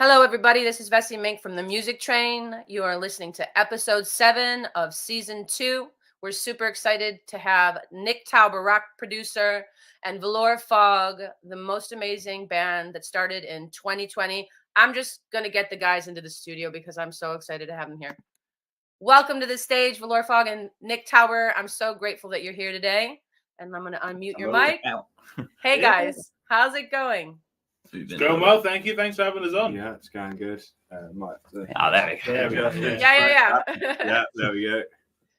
Hello, everybody. This is Vessy Mink from the Music Train. You are listening to episode 7 of season 2. We're super excited to have Nick Tauber, rock producer, and Velour Fog, the most amazing band that started in 2020. I'm just going to get the guys into the studio because I'm so excited to have them here. Welcome to the stage, Velour Fog and Nick Tauber. I'm so grateful that you're here today. And I'm going to unmute your mic. Hey, guys. How's it going? It's going well, thank you. Thanks for having us on. Yeah, it's going good. There we go. Yeah. Yeah, there we go.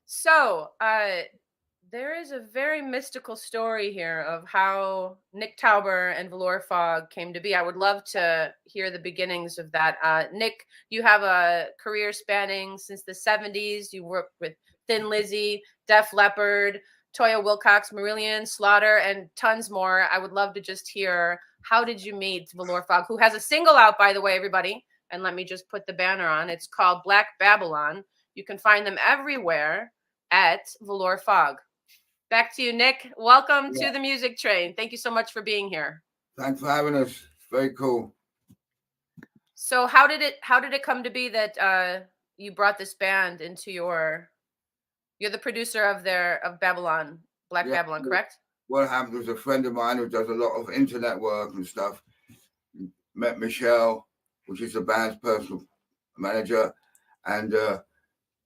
So, there is a very mystical story here of how Nick Tauber and Velour Fog came to be. I would love to hear the beginnings of that. Nick, you have a career spanning since the 70s. You worked with Thin Lizzy, Def Leppard, Toya Wilcox, Marillion, Slaughter, and tons more. I would love to just hear, how did you meet Velour Fog, who has a single out, by the way, everybody? And let me just put the banner on. It's called Black Babylon. You can find them everywhere at Velour Fog. Back to you, Nick. Welcome to the Music Train. Thank you so much for being here. Thanks for having us. Very cool. So how did it come to be that you brought this band into you're the producer of Babylon, Black Babylon, correct? What happened was a friend of mine who does a lot of internet work and stuff, met Michelle, which is the band's personal manager, and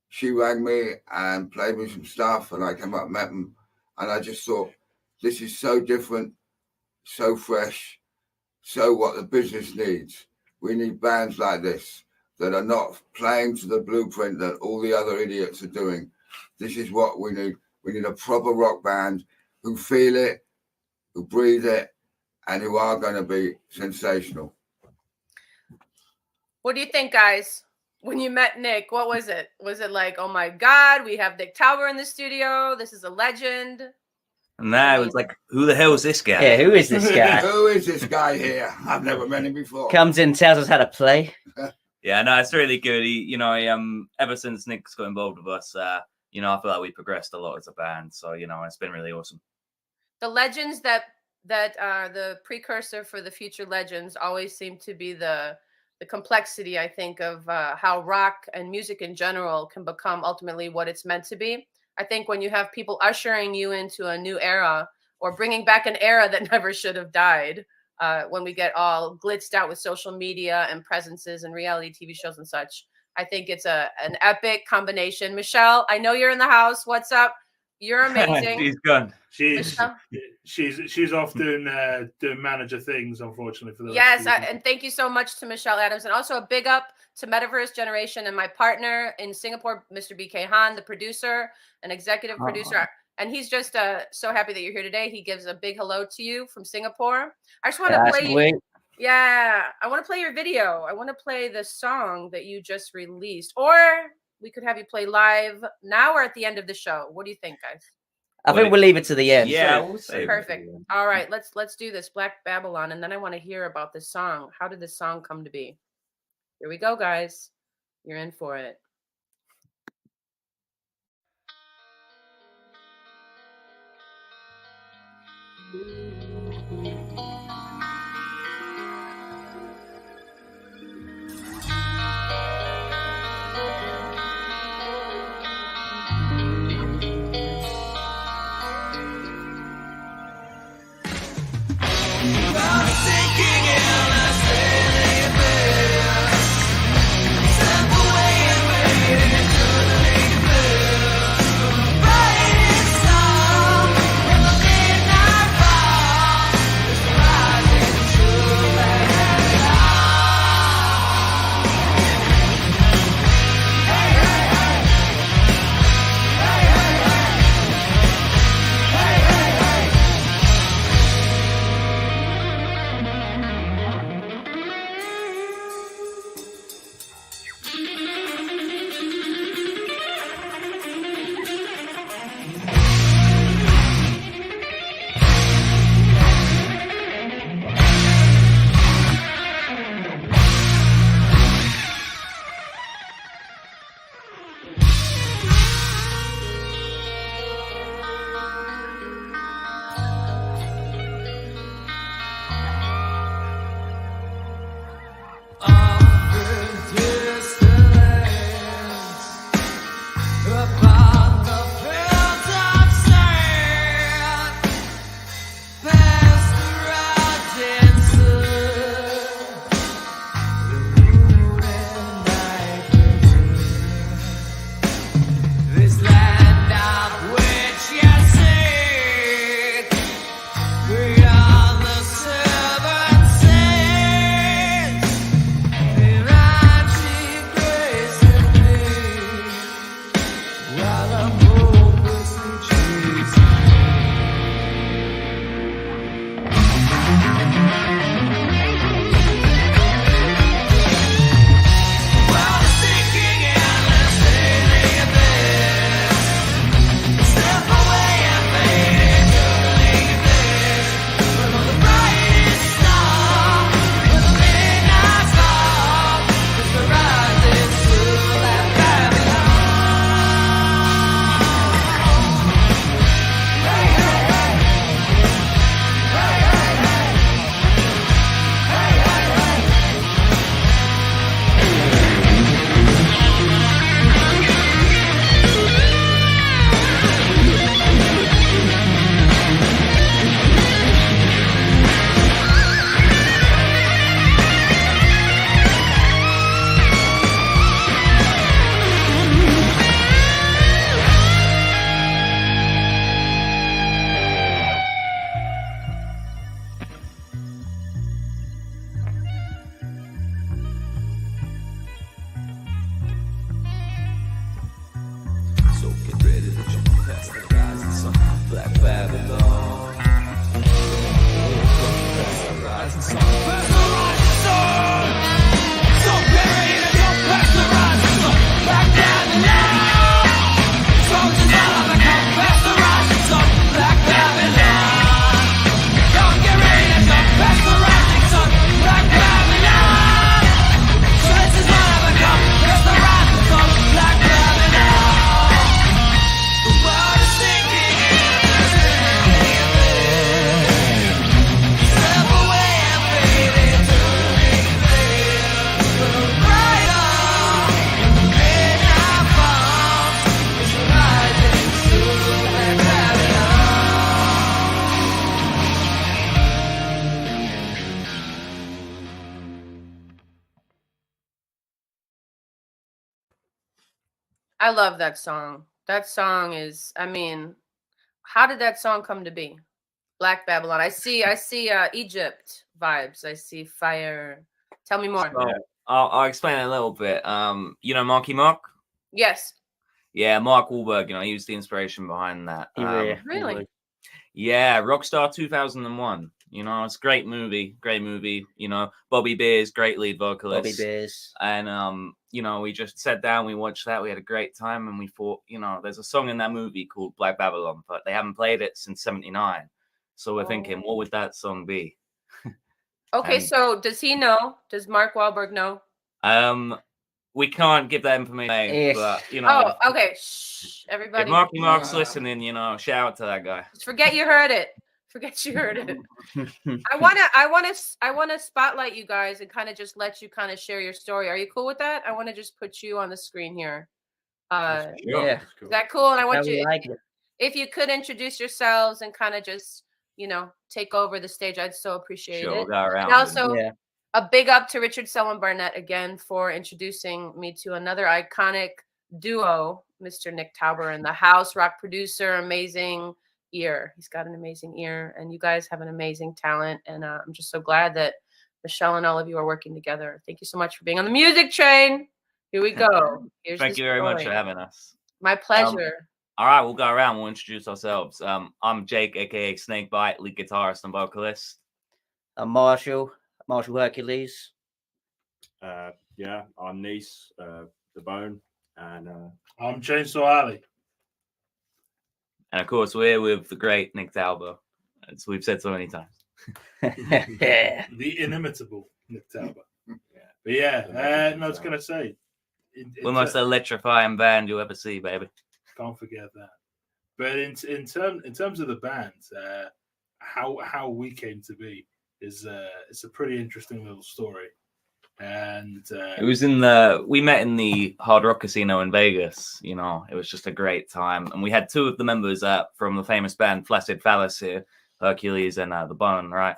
she rang me and played me some stuff, and I came up and met them, and I just thought, this is so different, so fresh, so what the business needs. We need bands like this that are not playing to the blueprint that all the other idiots are doing. This is what we need. We need a proper rock band who feel it, who breathe it, and who are going to be sensational. What do you think, guys? When you met Nick, what was it? Was it like, oh my God, we have Nick Tauber in the studio. This is a legend. No, it was like, who the hell is this guy? Yeah, who is this guy? Who is this guy here? I've never met him before. Comes in, tells us how to play. Yeah, no, it's really good. He, ever since Nick's got involved with us, I feel like we progressed a lot as a band. So, it's been really awesome. The legends that are the precursor for the future legends always seem to be the complexity, I think, of how rock and music in general can become ultimately what it's meant to be. I think when you have people ushering you into a new era or bringing back an era that never should have died, when we get all blitzed out with social media and presences and reality TV shows and such, I think it's an epic combination. Michelle, I know you're in the house. What's up? You're amazing. She's gone. She's off doing manager things, unfortunately, for the yes, and thank you so much to Michelle Adams, and also a big up to Metaverse Generation and my partner in Singapore, Mr. BK Han, the producer and executive producer. And he's just so happy that you're here today. He gives a big hello to you from Singapore. I just want to play you. Yeah, I want to play your video. I want to play the song that you just released, or we could have you play live now or at the end of the show. What do you think, guys? I think we'll leave it to the end. Yeah, we'll save perfect. All right, let's do this, Black Babylon, and then I want to hear about this song. How did this song come to be? Here we go, guys. You're in for it. Right in song, in the midnight fog. Black Babylon. Rising sun. Past the rising sun. Don't bury it, don't pass the rising sun. Black Babylon. Soldiers out of the cup. Past the rising sun. Black Babylon. Don't get ready to jump past the rising sun. Black Babylon. Soldiers out of the cup. Past the rising sun. Black Babylon. The world is sinking. Step away and fade into the brighter midnight falls. It's rising soon and Babylon. I love that song. That song is, I mean, how did that song come to be? Black Babylon. I see Egypt vibes. I see fire. Tell me more. So, I'll explain a little bit. You know Marky Mark? Yes. Yeah, Mark Wahlberg. You know, he was the inspiration behind that. Really? Yeah, Rockstar 2001. You know, it's a great movie. Great movie. You know, Bobby Beers, great lead vocalist. Bobby Beers. And you know, we just sat down, we watched that, we had a great time, and we thought, you know, there's a song in that movie called Black Babylon, but they haven't played it since '79. So we're thinking, what would that song be? Okay, And- so does he know? Does Mark Wahlberg know? We can't give that information, Yes. but you know, Oh, okay. Shh, if everybody. Marky Mark's listening, you know, shout out to that guy. Just forget you heard it. Forget you heard it. I wanna spotlight you guys and kind of just let you kind of share your story. Are you cool with that? I want to just put you on the screen here. Yeah. Is that cool? And I want How we you, like it. if you could introduce yourselves and kind of just, you know, take over the stage, I'd so appreciate Sure, we'll it. go around. And also, Yeah. a big up to Richard Selwyn Barnett again for introducing me to another iconic duo, Mr. Nick Tauber in the house, rock producer, amazing ear. He's got an amazing ear, and you guys have an amazing talent. And I'm just so glad that Michelle and all of you are working together. Thank you so much for being on the music train. Here we go. Here's Thank the you very much for story. having us. My pleasure. All right, we'll go around. We'll introduce ourselves. I'm Jake, aka Snakebite, lead guitarist and vocalist. I'm Marshall Hercules. Yeah, I'm Nice, the Bone, and I'm Chainsaw Alley. And of course, we're here with the great Nick Tauber, as we've said so many times. Yeah. The inimitable Nick Tauber. But yeah, no, I was gonna say, We're the most electrifying band you'll ever see, baby. can't forget that. But in terms of the band, how we came to be is it's a pretty interesting little story. And It was we met in the Hard Rock Casino in Vegas. You know, it was just a great time. And we had two of the members from the famous band Flaccid Phallus here, Hercules and the Bone, right?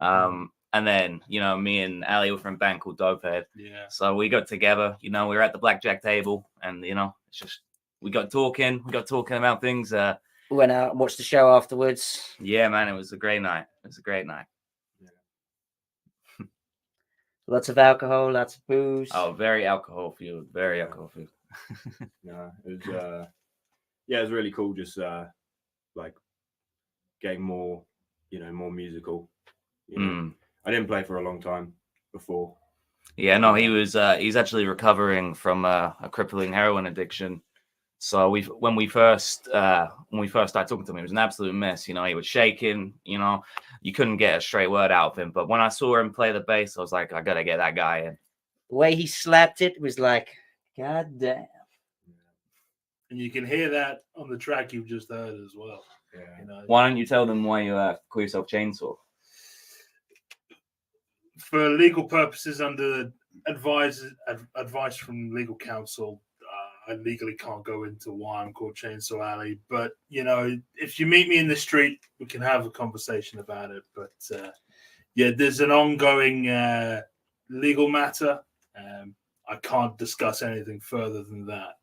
And then, you know, me and Ali were from a band called Dopehead. yeah, So we got together, you know, we were at the blackjack table and, you know, it's just, we got talking about things. Went out and watched the show afterwards. Yeah, man, it was a great night. It was a great night. Lots of alcohol, lots of booze. Oh, very alcohol fueled, very alcohol fueled. no, it was yeah, it was really cool. Just like getting more, you know, more musical. You know? I didn't play for a long time before. Yeah, no, he's actually recovering from a crippling heroin addiction. So when we first started talking to him, it was an absolute mess. You know, he was shaking. You know, you couldn't get a straight word out of him. But when I saw him play the bass, I was like, I gotta get that guy in. The way he slapped it was like, God damn. and you can hear that on the track you've just heard as well. Yeah. You know, Why don't you tell them why you call yourself Chainsaw? for legal purposes, under advice from legal counsel, I legally can't go into why I'm called Chainsaw Alley. But you know, if you meet me in the street, we can have a conversation about it. But yeah, there's an ongoing legal matter. I can't discuss anything further than that.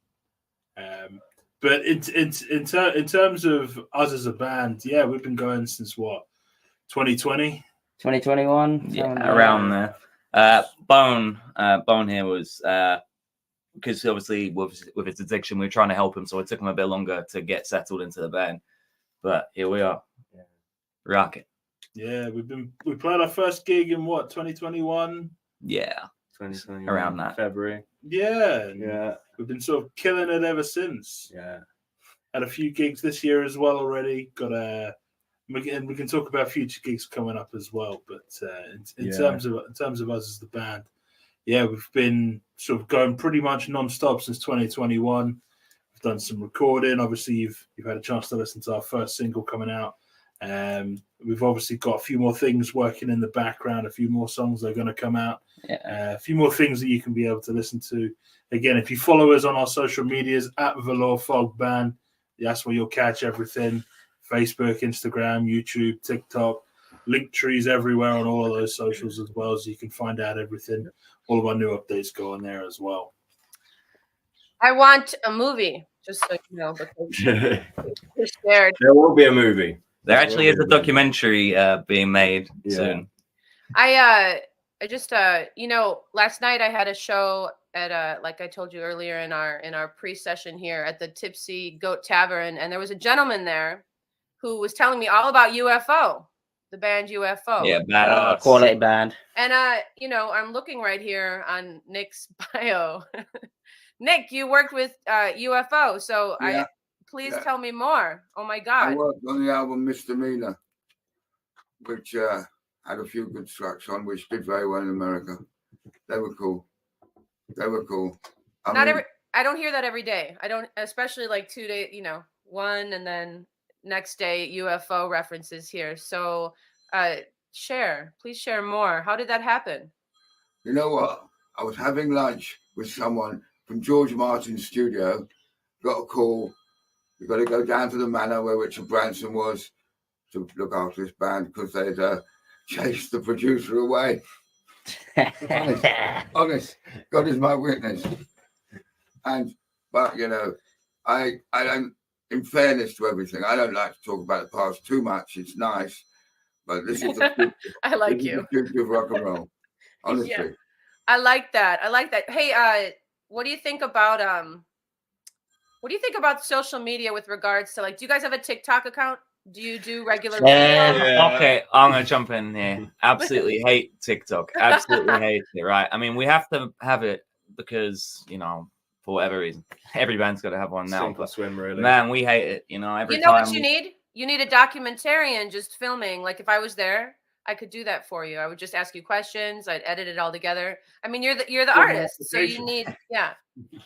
But in terms of us as a band, yeah, we've been going since what, 2020. 2021? Yeah, around there. Bone here was because obviously with his addiction, we were trying to help him, so it took him a bit longer to get settled into the band. But here we are, rocket. Yeah, we played our first gig in what 2021. Yeah, 2021, around that. February. Yeah, Yeah, we've been sort of killing it ever since. yeah. Had a few gigs this year as well already. Got we can talk about future gigs coming up as well. But in terms of us as the band, yeah, we've been sort of going pretty much non-stop since 2021. We've done some recording. Obviously, you've had a chance to listen to our first single coming out. We've obviously got a few more things working in the background, a few more songs that are going to come out, a few more things that you can be able to listen to. Again, if you follow us on our social medias at Velour Fog Band, that's where you'll catch everything. Facebook, Instagram, YouTube, TikTok, link trees everywhere on all of those socials as well, so you can find out everything. All of our new updates go on there as well. I want a movie, just so you know, because it's shared. There will be a movie. There actually is a documentary being made soon. I just last night I had a show at like I told you earlier in our pre-session here at the Tipsy Goat Tavern, and there was a gentleman there who was telling me all about UFO, the band UFO. Yeah, badass. Quality band. And I'm looking right here on Nick's bio. Nick, you worked with UFO, so please tell me more. Oh my God. I worked on the album Misdemeanor, which had a few good tracks on, which did very well in America. They were cool. I don't hear that every day. I don't, especially like 2 days, one and then next day UFO references here. So please share more. How did that happen? You know what? I was having lunch with someone from George Martin's studio, got a call. You got to go down to the manor where Richard Branson was to look after this band because they'd chased the producer away. Honest, God is my witness. But I don't. In fairness to everything, I don't like to talk about the past too much. It's nice, but this is the I like you. future of rock and roll. Honestly, yeah. I like that. Hey, what do you think about social media with regards to, like, do you guys have a TikTok account? Do you do regular Yeah. Okay, I'm gonna jump in here. Absolutely hate TikTok. Absolutely hate it, right? I mean, we have to have it because, for whatever reason, every band's got to have one now. Sink or swim, really. Man, we hate it. Every you know time. What you need? You need a documentarian just filming. Like, if I was there, I could do that for you. I would just ask you questions. I'd edit it all together. I mean, you're the artist, so you need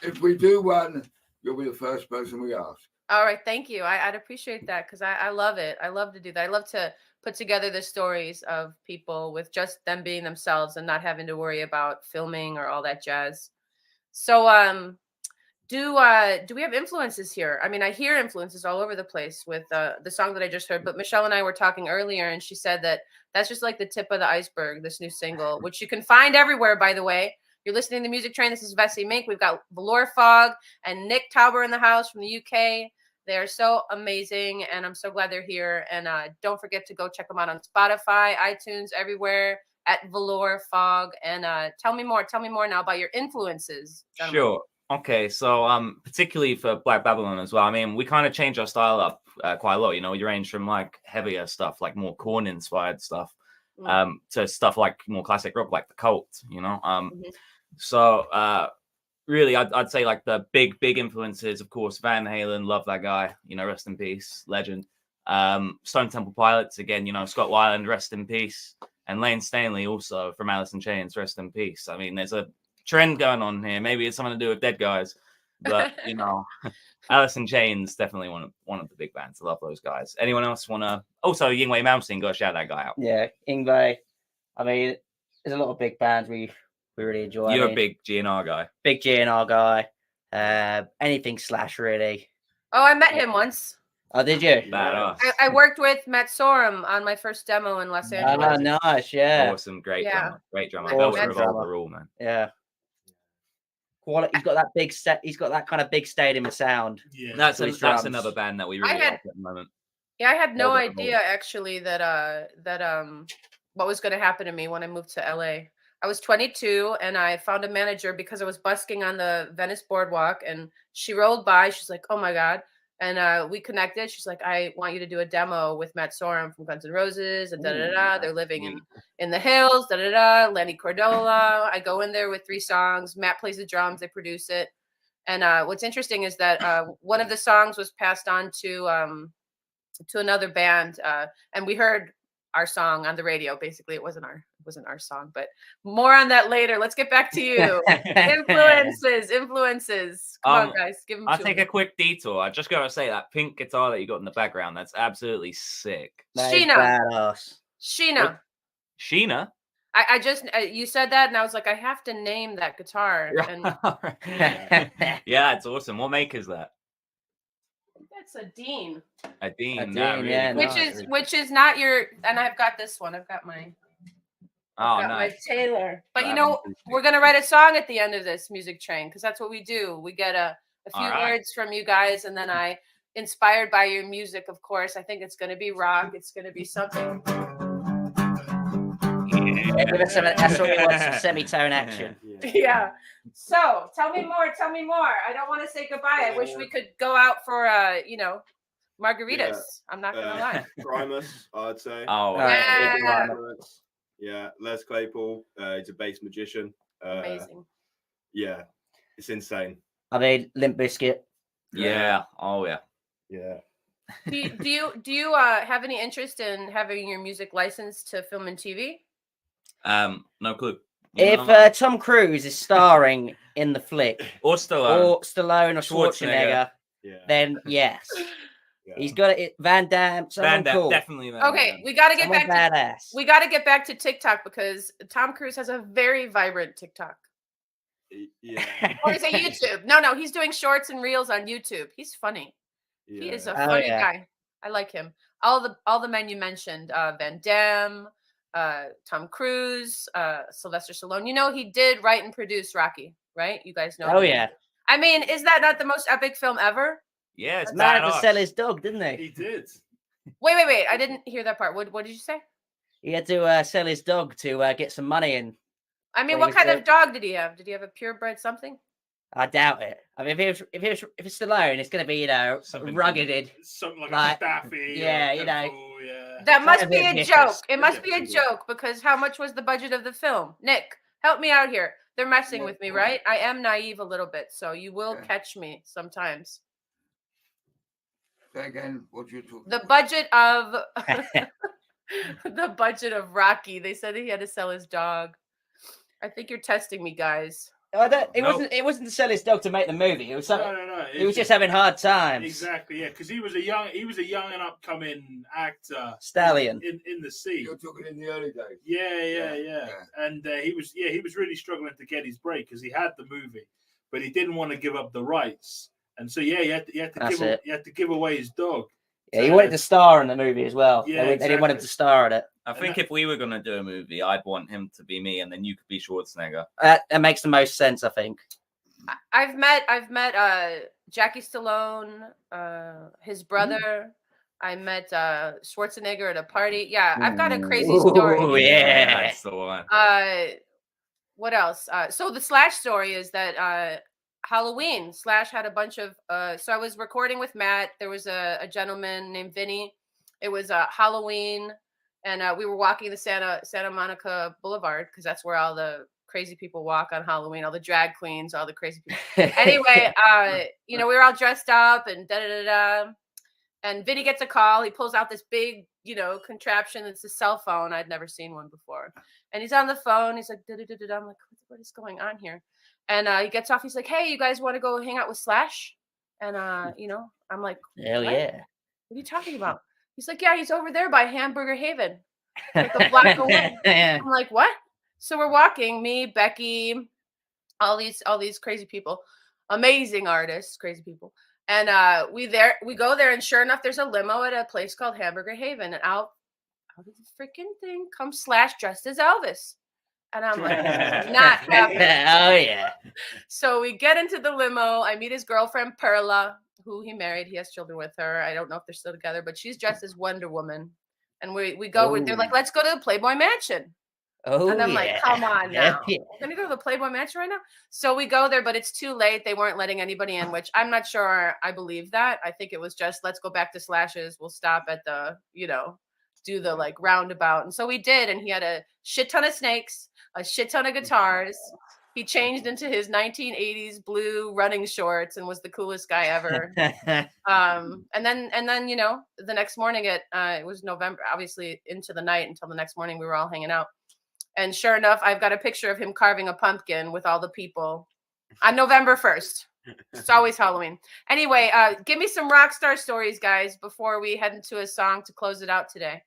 If we do one, you'll be the first person we ask. All right, thank you. I'd appreciate that because I love it. I love to do that. I love to put together the stories of people with just them being themselves and not having to worry about filming or all that jazz. So, do we have influences here? I mean, I hear influences all over the place with the song that I just heard, but Michelle and I were talking earlier, and she said that that's just like the tip of the iceberg, this new single, which you can find everywhere, by the way. You're listening to the Music Train. This is Vessy Mink. We've got Velour Fog and Nick Tauber in the house from the UK. They're so amazing, and I'm so glad they're here. And don't forget to go check them out on Spotify, iTunes, everywhere at Velour Fog. And tell me more now about your influences, gentlemen. Sure. Okay, so particularly for Black Babylon as well. I mean, we kind of changed our style up quite a lot. We range from like heavier stuff, like more Korn inspired stuff, to stuff like more classic rock, like the Cult. So really, I'd say like the big influences, of course, Van Halen, love that guy. Rest in peace, legend. Stone Temple Pilots, again, Scott Weiland, rest in peace, and Lane Stanley also from Alice in Chains, rest in peace. I mean, there's a trend going on here. Maybe it's something to do with dead guys, but Alice in Chains definitely one of the big bands. I love those guys. Anyone else want to? Also, Yngwie Malmsteen, got to shout that guy out. Yeah, Yngwie. I mean, there's a lot of big bands we really enjoy. You're a big GNR guy. Big GNR guy. Anything Slash, really. Oh, I met him once. Oh, did you? Badass. I worked with Matt Sorum on my first demo in Los Angeles. Oh, nice, yeah. Awesome, great drummer. Great drummer. Awesome. Velvet Revolver rule, man. Yeah. Quality. He's got that big set. He's got that kind of big stadium sound. Yeah, that's another band that we really like at the moment. Yeah, I had no idea actually that what was going to happen to me when I moved to LA. I was 22 and I found a manager because I was busking on the Venice boardwalk, and she rolled by. She's like, "Oh my God." And we connected. She's like, "I want you to do a demo with Matt Sorum from Guns N' Roses and da da da. They're living in the hills, da da da. Lenny Cordola." I go in there with 3 songs. Matt plays the drums. They produce it. And what's interesting is that one of the songs was passed on to another band, and we heard our song on the radio. Basically, it wasn't our song, but more on that later. Let's get back to you. Influences. Come on, guys, give them. I'll take a quick detour. I just gotta say that pink guitar that you got in the background, that's absolutely sick. Sheena. Sheena? I just you said that, and I was like, I have to name that guitar. And yeah, it's awesome. What make is that? That's a Dean. A Dean, Dean, yeah, Which is not your. And I've got this one. I've got my. My Taylor. But we're gonna write a song at the end of this music train, because that's what we do. We get a few words from you guys, and then I, inspired by your music, of course, I think it's gonna be rock. It's gonna be something. Yeah, give us that's what we want, some semitone action. Yeah. So tell me more. I don't want to say goodbye. I wish we could go out for margaritas. Yeah. I'm not gonna lie. Primus, I'd say. Oh, yeah. Les Claypool, he's a bass magician. Amazing. Yeah, it's insane. I mean, Limp Bizkit. Yeah. Oh yeah. Yeah. Do you have any interest in having your music licensed to film and TV? No clue. If Tom Cruise is starring in the flick, or Stallone or Schwarzenegger, then yes. Yeah. He's got it. Van Damme. Cool. Definitely. Okay, we got to get back badass. We got to get back to TikTok, because Tom Cruise has a very vibrant TikTok. Yeah. Or is it YouTube? No, he's doing shorts and reels on YouTube. He's funny. Yeah. He is a funny guy. I like him. All the men you mentioned, Van Damme, Tom Cruise, Sylvester Stallone. He did write and produce Rocky, right? You guys know. Oh yeah. I mean, is that not the most epic film ever? Yeah, it's man had to sell his dog, didn't he? He did. Wait! I didn't hear that part. What did you say? He had to sell his dog to get some money in. I mean, what kind of dog did he have? Did he have a purebred something? I doubt it. I mean, if it's Stallone, it's going to be ruggeded, something like a Staffy. Yeah, yeah. That must be a joke. It must be a joke, because how much was the budget of the film? Nick, help me out here. They're messing with me, right? I am naive a little bit, so you will catch me sometimes. Say again, what you talking The budget of the budget of Rocky. They said he had to sell his dog. I think you're testing me, guys. It wasn't to sell his dog to make the movie. It was no. He was just having hard times. Exactly, yeah, because he was a young and upcoming actor. Stallion in the scene. You're talking in the early days. Yeah. And he was really struggling to get his break, because he had the movie, but he didn't want to give up the rights. And so, you had to give away his dog. Yeah, he wanted to star in the movie as well. Yeah, they didn't want him to star in it. I think if we were going to do a movie, I'd want him to be me, and then you could be Schwarzenegger. That makes the most sense, I think. I've met Jackie Stallone, his brother. I met Schwarzenegger at a party. Yeah, I've got a crazy story. Oh yeah, that's the one. What else? So the Slash story is that Halloween, Slash had a bunch of so I was recording with Matt. There was a gentleman named Vinny. It was Halloween, and we were walking the Santa Monica Boulevard, because that's where all the crazy people walk on Halloween, all the drag queens, all the crazy people. Anyway, we were all dressed up and da-da-da-da. And Vinny gets a call. He pulls out this big, contraption. It's a cell phone. I'd never seen one before. And he's on the phone. He's like, da-da-da-da. I'm like, what is going on here? And he gets off. He's like, hey, you guys want to go hang out with Slash? And, I'm like, hell yeah. What are you talking about? He's like, yeah, he's over there by Hamburger Haven. Like a block away. I'm like, what? So we're walking, me, Becky, all these crazy people, amazing artists, crazy people. And we go there, and sure enough, there's a limo at a place called Hamburger Haven. And out of the freaking thing comes Slash dressed as Elvis. And I'm like, not happening. Oh, yeah. So we get into the limo. I meet his girlfriend, Perla, who he married. He has children with her. I don't know if they're still together, but she's dressed as Wonder Woman. And we go, they're like, let's go to the Playboy Mansion. Oh, And I'm like, come on Yeah. now. We're going to go to the Playboy Mansion right now? So we go there, but it's too late. They weren't letting anybody in, which I'm not sure I believe that. I think it was just, let's go back to Slash's. We'll stop at the, do the like roundabout. And so we did. And he had a shit ton of snakes, a shit ton of guitars. He changed into his 1980s blue running shorts and was the coolest guy ever. And then the next morning it was November, obviously into the night until the next morning we were all hanging out. And sure enough, I've got a picture of him carving a pumpkin with all the people on November 1st. It's always Halloween. Anyway, give me some rock star stories, guys, before we head into a song to close it out today.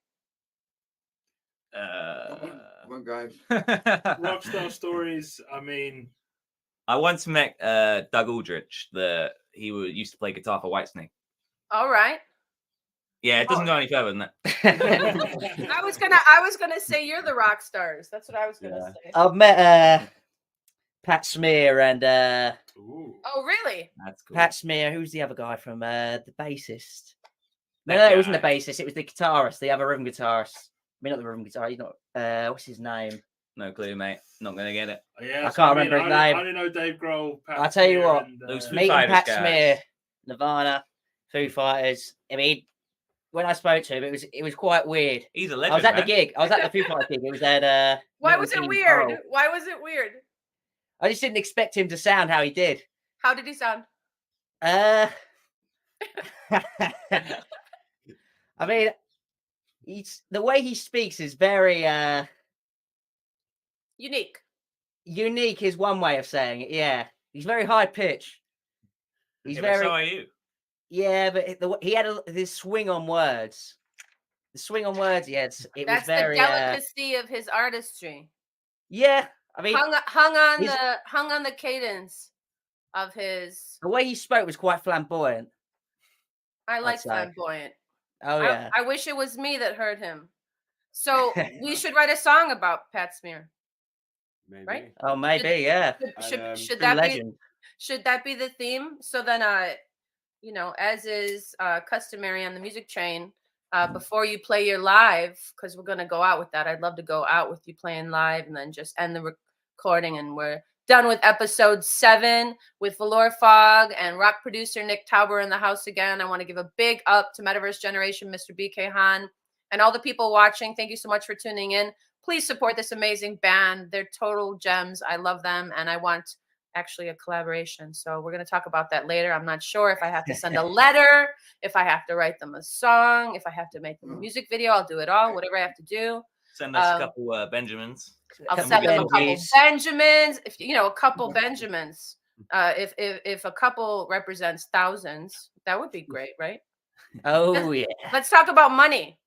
Come on, guys. Rockstar stories. I mean, I once met Doug Aldrich. He used to play guitar for Whitesnake. All right. Yeah, it doesn't go any further than that. I was gonna say you're the rock stars. That's what I was gonna say. I've met Pat Smear and Oh, really? That's cool. Pat Smear. Who's the other guy from the bassist? No, it wasn't the bassist. It was the guitarist, the other rhythm guitarist. I mean, not the rhythm guitar. He's not. What's his name? No clue, mate. Not gonna get it. Yeah, I can't remember his name. I only know Dave Grohl. I'll tell you what. Those Foo Meeting Fighters Pat guys. Smear, Nirvana, Foo Fighters. I mean, when I spoke to him, it was quite weird. He's a legend. I was at the man. gig. I was at the Foo Fighters gig. It was at Why was it Milton weird? Keynes Why was it weird? I just didn't expect him to sound how he did. How did he sound? I mean, the way he speaks is very Unique. unique. Is one way of saying it. Yeah, he's very high pitch. He's Yeah, but very so are you. yeah, but he had this swing on words. The swing on words, yes, it That's was very the delicacy of his artistry. yeah. I mean, hung on the cadence of his. the way he spoke was quite flamboyant. I like say. flamboyant. Oh yeah. I wish it was me that heard him. So we should write a song about Pat Smear. Maybe. Right? Oh, maybe, yeah. Should True that legend. should that be the theme? So then, as is customary on the music train, before you play your live, because we're gonna go out with that. I'd love to go out with you playing live, and then just end the recording, and we're done with episode 7 with Valor Fog and rock producer Nick Tauber in the house again. I want to give a big up to Metaverse Generation, Mr. BK Han, and all the people watching. Thank you so much for tuning in. Please support this amazing band. They're total gems. I love them, and I want actually a collaboration. So we're going to talk about that later. I'm not sure if I have to send a letter, if I have to write them a song, if I have to make them a music video. I'll do it all, whatever I have to do. Send us a couple Benjamins. I'll Couple send them a couple Benjis. Benjamins. If a couple Benjamins. If a couple represents thousands, that would be great, right? Oh yeah. Let's talk about money.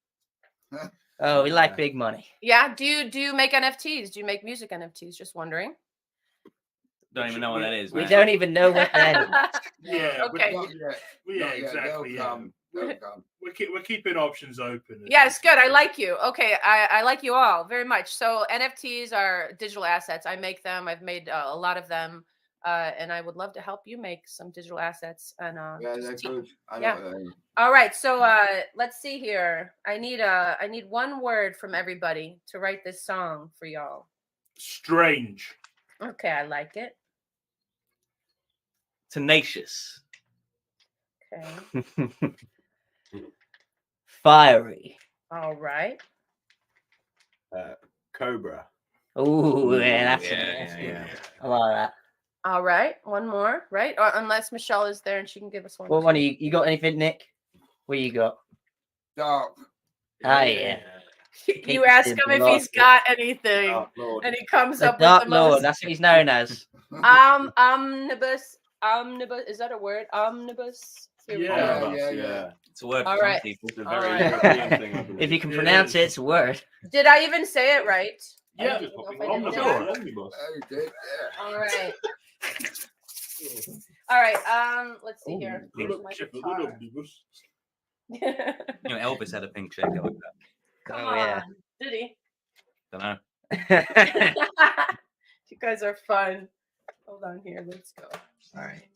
Oh, we like big money. Yeah. Do you make NFTs? Do you make music NFTs? Just wondering. Don't even know what that is. We man. don't even know what that is. Yeah. Okay. Not yet. Yeah, Not yet. exactly. They'll Yeah. come. They'll come. We're keeping options open. Yes, good. I like you. Okay, I like you all very much. So NFTs are digital assets. I make them. I've made a lot of them, and I would love to help you make some digital assets. And Yeah, just they're teach- good. I know yeah. what they mean. All right. So let's see here. I need one word from everybody to write this song for y'all. Strange. Okay, I like it. Tenacious. Okay. Fiery. All right. Cobra. Oh yeah, that's yeah. I like that. All right. One more, right? Or unless Michelle is there and she can give us one. What one? You got anything, Nick? What you got? Dark. Oh yeah. You ask him if he's got anything, Dark Lord. and he comes The up Dark with the Lord. most. That's what he's known as. Omnibus. Is that a word? Omnibus. Here we Yeah. go. Yeah. It's a word All for right. some people. It's a All very right. European thing, I believe. If you can Yeah, pronounce it it, is. it's a word. Did I even say it right? Yeah. I don't know if I did. Omnibus. Omnibus. Oh, you did? Yeah. All right. All right. Let's see here. Where's my guitar? You know, Elvis had a pink shaker like that. Come Oh, on. yeah. Did he? Don't know. You guys are fun. Hold on here. Let's go. All right.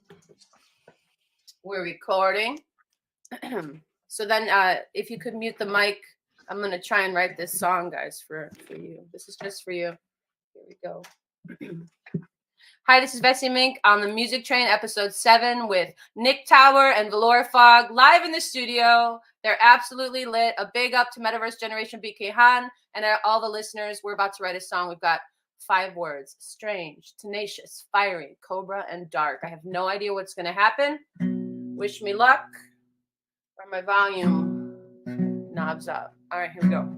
We're recording. So then if you could mute the mic I'm gonna try and write this song, guys, for you. This is just for you. Here we go. Hi, this is Vessy Mink on the Music Train, episode 7, with Nick Tower and Valor Fog live in the studio. They're absolutely lit. A big up to Metaverse Generation BK Han and all the listeners. We're about to write a song. We've got 5 words: strange, tenacious, fiery, cobra, and dark. I have no idea what's going to happen. Wish me luck. Where my volume knobs up. All right, here we go.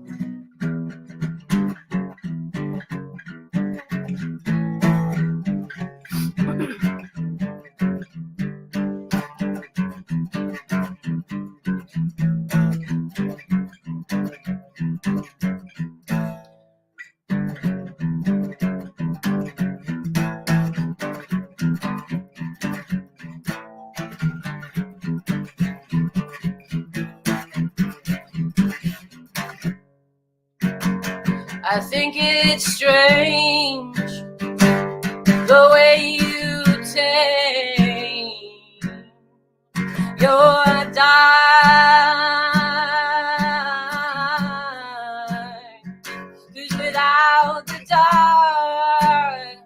I think it's strange the way you take your time, 'cause without the dark,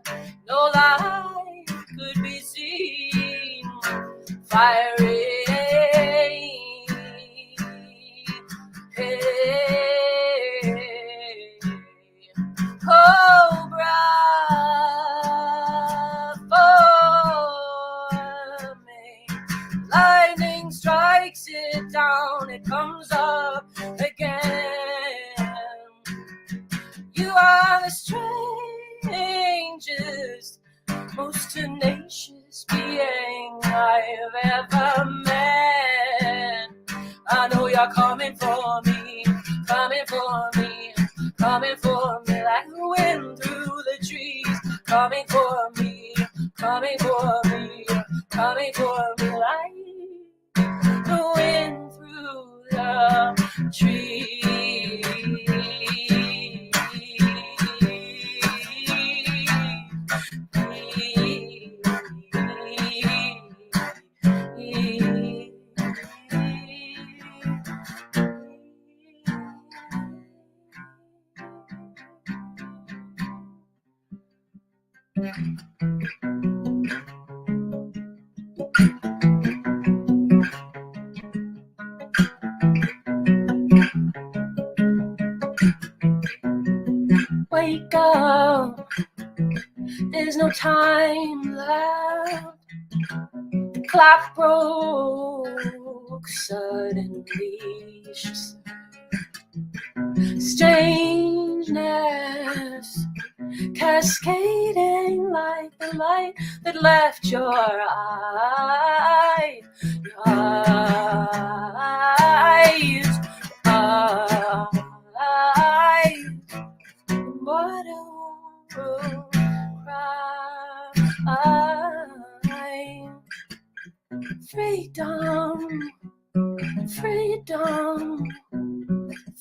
no light could be seen. Fiery, cobra for me. Lightning strikes it down, it comes up again. You are the strangest, most tenacious being I've ever met. I know you're coming for me, coming for me, coming for me like the wind through the trees. Coming for me, coming for me, coming for me like the wind through the trees. Wake up, there's no time left. The clock broke suddenly, she said. Strangeness cascading like the light that left your eye. Your eyes, what a cry. Freedom, freedom,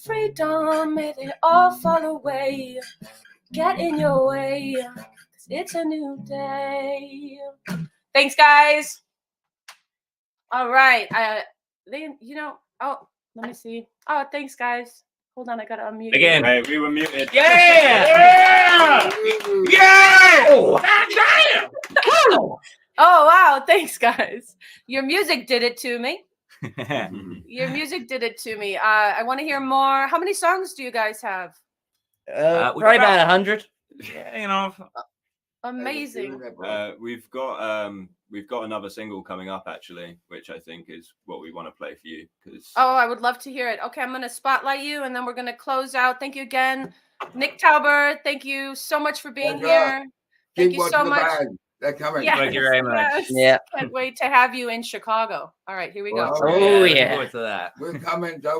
freedom, may they all fall away. Get in your way, 'cause it's a new day. Thanks, guys. All right. Oh, let me see. Oh, thanks, guys. Hold on, I gotta unmute. Again. Hey, we were muted. Yeah! Yeah! Oh, wow. Thanks, guys. Your music did it to me. Your music did it to me. I want to hear more. How many songs do you guys have? Probably about 100. Yeah, Amazing. We've got another single coming up actually, which I think is what we want to play for you. Oh, I would love to hear it. Okay, I'm going to spotlight you, and then we're going to close out. Thank you again, Nick Tauber. Thank you so much for being here. Thank you so much. They're coming. Yes, Thank you very much. yes. Yeah. Can't wait to have you in Chicago. All right, here we go. Oh, yeah. Looking forward to that. We're coming.